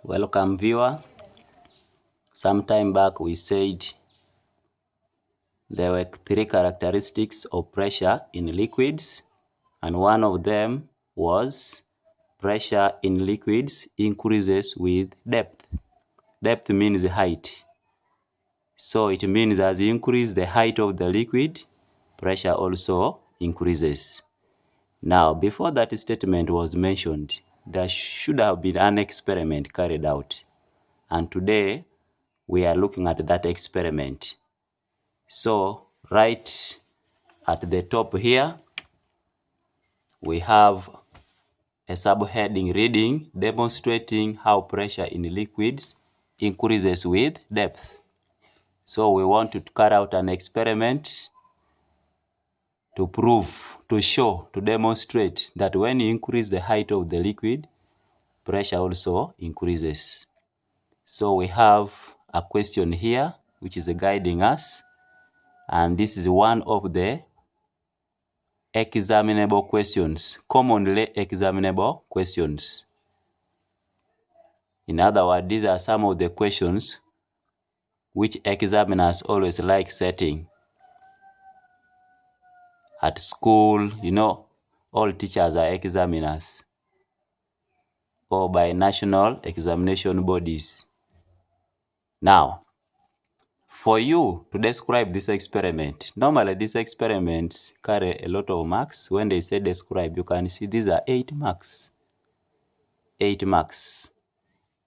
Welcome viewer. Some time back we said there were three characteristics of pressure in liquids, and one of them was pressure in liquids increases with depth. Depth means height. So it means as you increase the height of the liquid, pressure also increases. Now, before that statement was mentioned, there should have been an experiment carried out. And today, we are looking at that experiment. So, right at the top here, we have a subheading reading demonstrating how pressure in liquids increases with depth. So we want to carry out an experiment to prove, to show, to demonstrate that when you increase the height of the liquid, pressure also increases. So we have a question here which is guiding us, and this is one of the examinable questions, commonly examinable questions. In other words, these are some of the questions which examiners always like setting. At school, all teachers are examiners, or by national examination bodies. Now, for you to describe this experiment, normally these experiments carry a lot of marks. When they say describe, you can see these are 8 marks. 8 marks.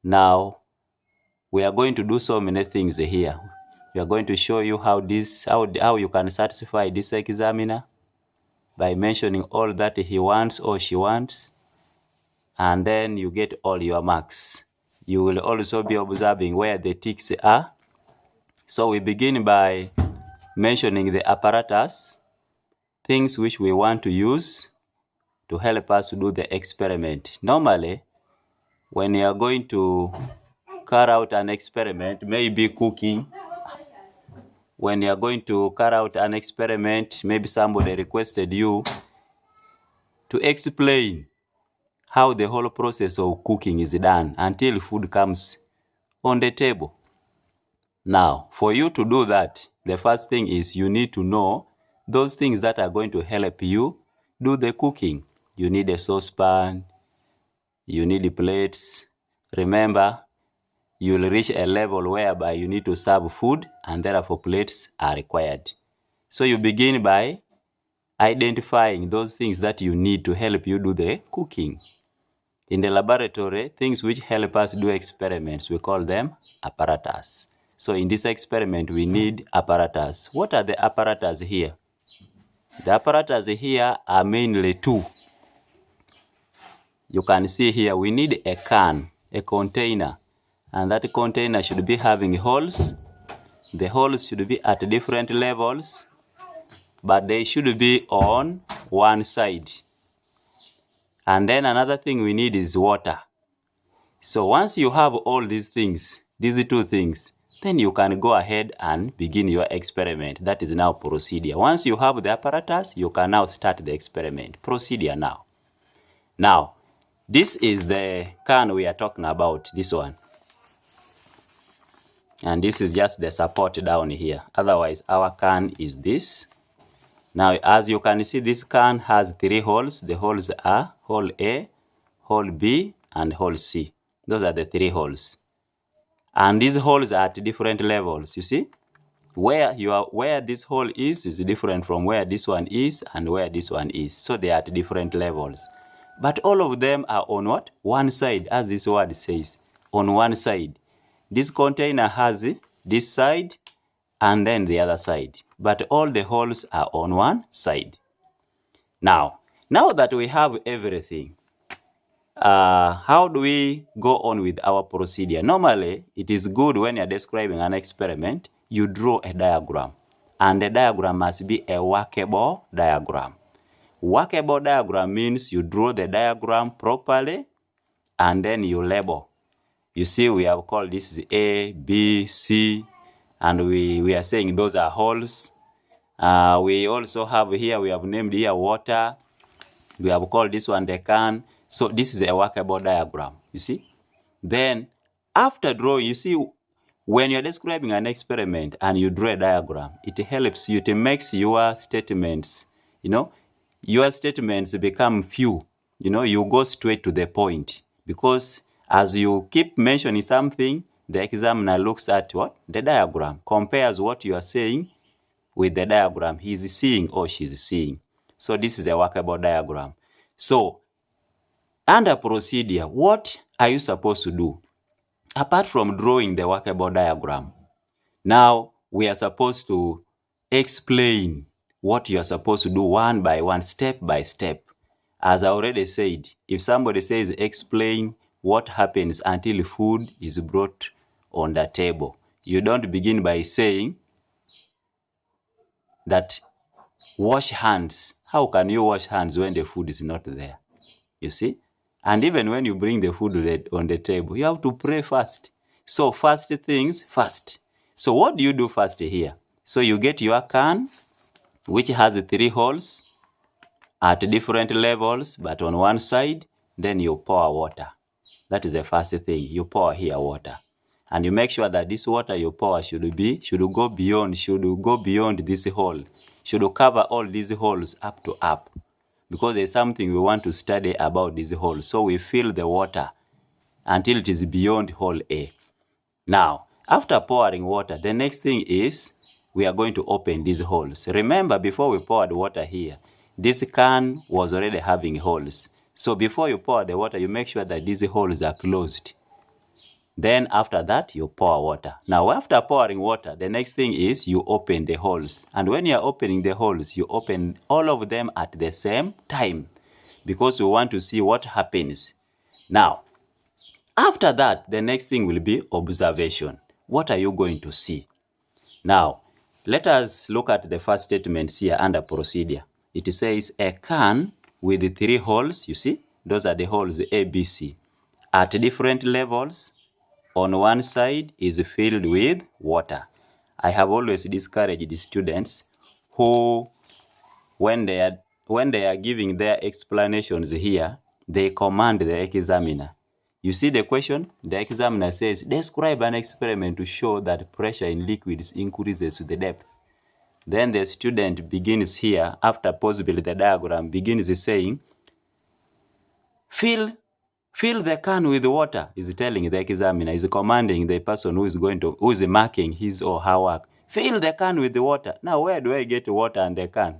Now, we are going to do so many things here. We are going to show you how you can satisfy this examiner by mentioning all that he wants or she wants, and then you get all your marks. You will also be observing where the ticks are. So we begin by mentioning the apparatus, things which we want to use to help us do the experiment. Normally, when you are going to carry out an experiment, maybe cooking, when you are going to carry out an experiment, maybe somebody requested you to explain how the whole process of cooking is done until food comes on the table. Now, for you to do that, the first thing is you need to know those things that are going to help you do the cooking. You need a saucepan, you need plates. Remember, you'll reach a level whereby you need to serve food, and therefore plates are required. So you begin by identifying those things that you need to help you do the cooking. In the laboratory, things which help us do experiments, we call them apparatus. So in this experiment, we need apparatus. What are the apparatus here? The apparatus here are mainly 2. You can see here, we need a can, a container, and that container should be having holes. The holes should be at different levels, but they should be on one side. And then another thing we need is water. So once you have all these things, these 2 things, then you can go ahead and begin your experiment. That is now procedure. Once you have the apparatus, you can now start the experiment. Procedure now. Now, this is the can we are talking about, this one. And this is just the support down here. Otherwise, our can is this. Now, as you can see, this can has 3 holes. The holes are hole A, hole B, and hole C. Those are the 3 holes. And these holes are at different levels, you see? Where this hole is different from where this one is and where this one is. So they are at different levels. But all of them are on what? One side, as this word says. On one side. This container has this side and then the other side. But all the holes are on one side. Now that we have everything, how do we go on with our procedure? Normally, it is good when you're describing an experiment, you draw a diagram. And the diagram must be a workable diagram. Workable diagram means you draw the diagram properly and then you label. You see, we have called this A, B, C, and we are saying those are holes. We also have here, we have named here water. We have called this one the can. So this is a workable diagram, you see. Then after drawing, you see, when you're describing an experiment and you draw a diagram, it helps you, it makes your statements, your statements become few. You go straight to the point, because as you keep mentioning something, the examiner looks at what? The diagram, compares what you are saying with the diagram he's seeing or she's seeing. So this is a workable diagram. So under procedure, what are you supposed to do? Apart from drawing the workable diagram, now we are supposed to explain what you are supposed to do one by one, step by step. As I already said, if somebody says explain what happens until food is brought on the table, you don't begin by saying that wash hands. How can you wash hands when the food is not there? You see? And even when you bring the food on the table, you have to pray first. So first things first. So what do you do first here? So you get your can, which has 3 holes at different levels, but on one side, then you pour water. That is the first thing. You pour here water. And you make sure that this water you pour should go beyond this hole. Should cover all these holes up to up. Because there's something we want to study about this hole. So we fill the water until it is beyond hole A. Now, after pouring water, the next thing is we are going to open these holes. Remember, before we poured water here, this can was already having holes. So before you pour the water, you make sure that these holes are closed. Then after that, you pour water. Now, after pouring water, the next thing is you open the holes. And when you are opening the holes, you open all of them at the same time, because we want to see what happens. Now, after that, the next thing will be observation. What are you going to see? Now, let us look at the first statements here under procedure. It says a can with 3 holes, you see, those are the holes A, B, C, at different levels. On one side is filled with water. I have always discouraged the students who, when they are giving their explanations here, they command the examiner. You see the question? The examiner says, describe an experiment to show that pressure in liquids increases with the depth. Then the student begins here, after possibly the diagram, begins saying, fill the can with water, is telling the examiner, is commanding the person who is marking his or her work. Fill the can with the water. Now, where do I get water and the can?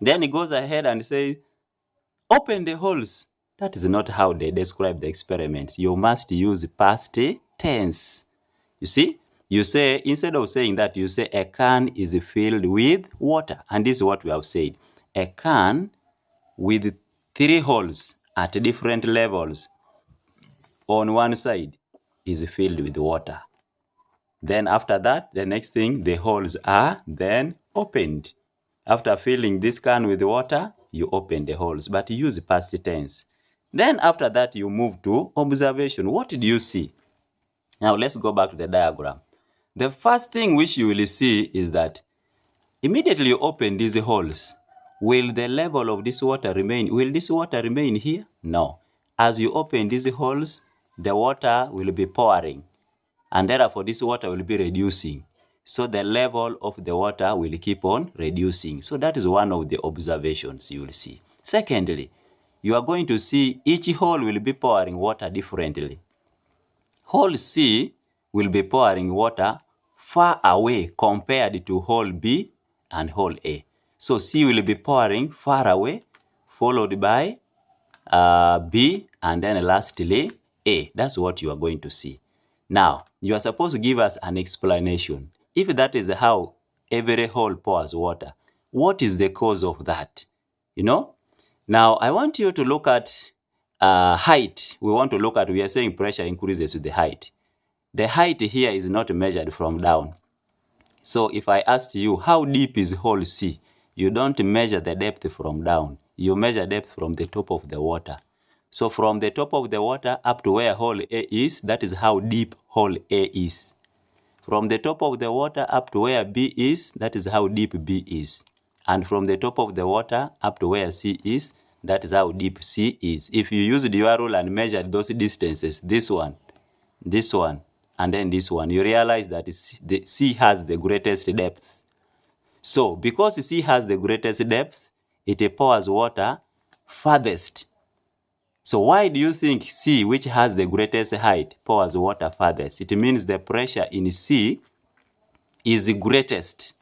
Then he goes ahead and says, open the holes. That is not how they describe the experiments. You must use past tense. You see? You say, instead of saying that, you say a can is filled with water. And this is what we have said. A can with 3 holes at different levels on one side is filled with water. Then after that, the next thing, the holes are then opened. After filling this can with water, you open the holes, but use past tense. Then after that, you move to observation. What did you see? Now let's go back to the diagram. The first thing which you will see is that immediately you open these holes, will the level of this water remain? Will this water remain here? No. As you open these holes, the water will be pouring, and therefore this water will be reducing. So the level of the water will keep on reducing. So that is one of the observations you will see. Secondly, you are going to see each hole will be pouring water differently. Hole C will be pouring water far away compared to hole B and hole A. So C will be pouring far away, followed by B, and then lastly A. That's what you are going to see. Now, you are supposed to give us an explanation. If that is how every hole pours water, what is the cause of that? Now, I want you to look at height. We are saying pressure increases with the height. The height here is not measured from down. So if I asked you, how deep is hole C? You don't measure the depth from down. You measure depth from the top of the water. So from the top of the water up to where hole A is, that is how deep hole A is. From the top of the water up to where B is, that is how deep B is. And from the top of the water up to where C is, that is how deep C is. If you used your rule and measured those distances, this one, this one, and then this one, you realize that the sea has the greatest depth. So because the sea has the greatest depth, it pours water farthest. So why do you think sea, which has the greatest height, pours water farthest? It means the pressure in C is the greatest,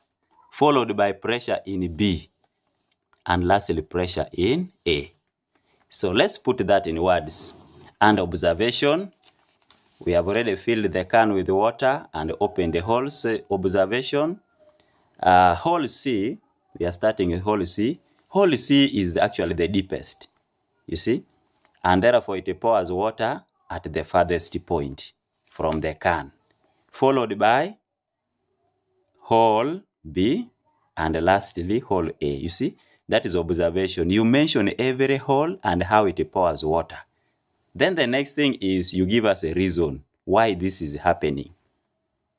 followed by pressure in B, and lastly pressure in A. So let's put that in words. And observation, we have already filled the can with water and opened the holes. Observation, hole C, we are starting with hole C. Hole C is actually the deepest, you see, and therefore it pours water at the farthest point from the can, followed by hole B, and lastly hole A. You see, that is observation. You mention every hole and how it pours water. Then the next thing is you give us a reason why this is happening.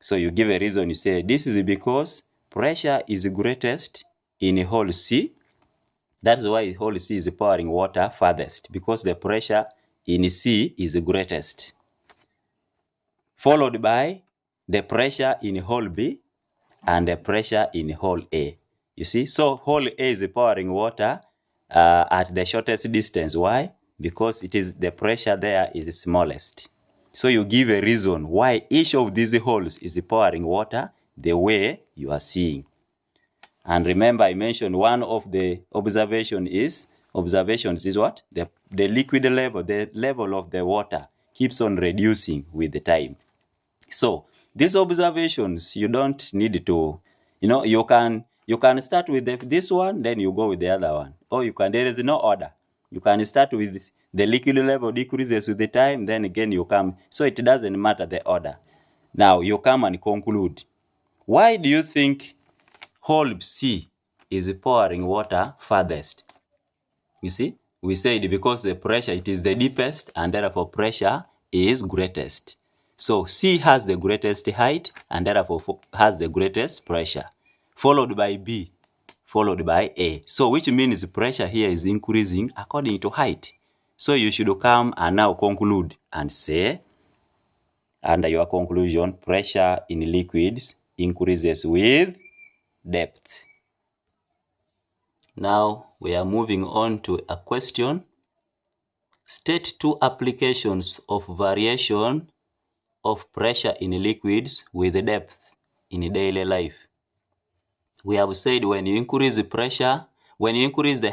So you give a reason, you say this is because pressure is greatest in hole C. That is why hole C is pouring water farthest, because the pressure in C is greatest. Followed by the pressure in hole B and the pressure in hole A. You see, so hole A is pouring water at the shortest distance. Why? Because it is the pressure there is smallest. So you give a reason why each of these holes is pouring water the way you are seeing. And remember, I mentioned one of the observations is what? The liquid level, the level of the water keeps on reducing with the time. So these observations, you don't need to, you can start with this one, then you go with the other one. Or there is no order. You can start with the liquid level decreases with the time, then again you come. So it doesn't matter the order. Now you come and conclude. Why do you think hole C is pouring water farthest? You see, we said because the pressure, it is the deepest, and therefore pressure is greatest. So C has the greatest height and therefore has the greatest pressure, followed by B, followed by A. So which means pressure here is increasing according to height. So you should come and now conclude and say, under your conclusion, pressure in liquids increases with depth. Now we are moving on to a question. State two applications of variation of pressure in liquids with depth in daily life. We have said when you increase the pressure, when you increase the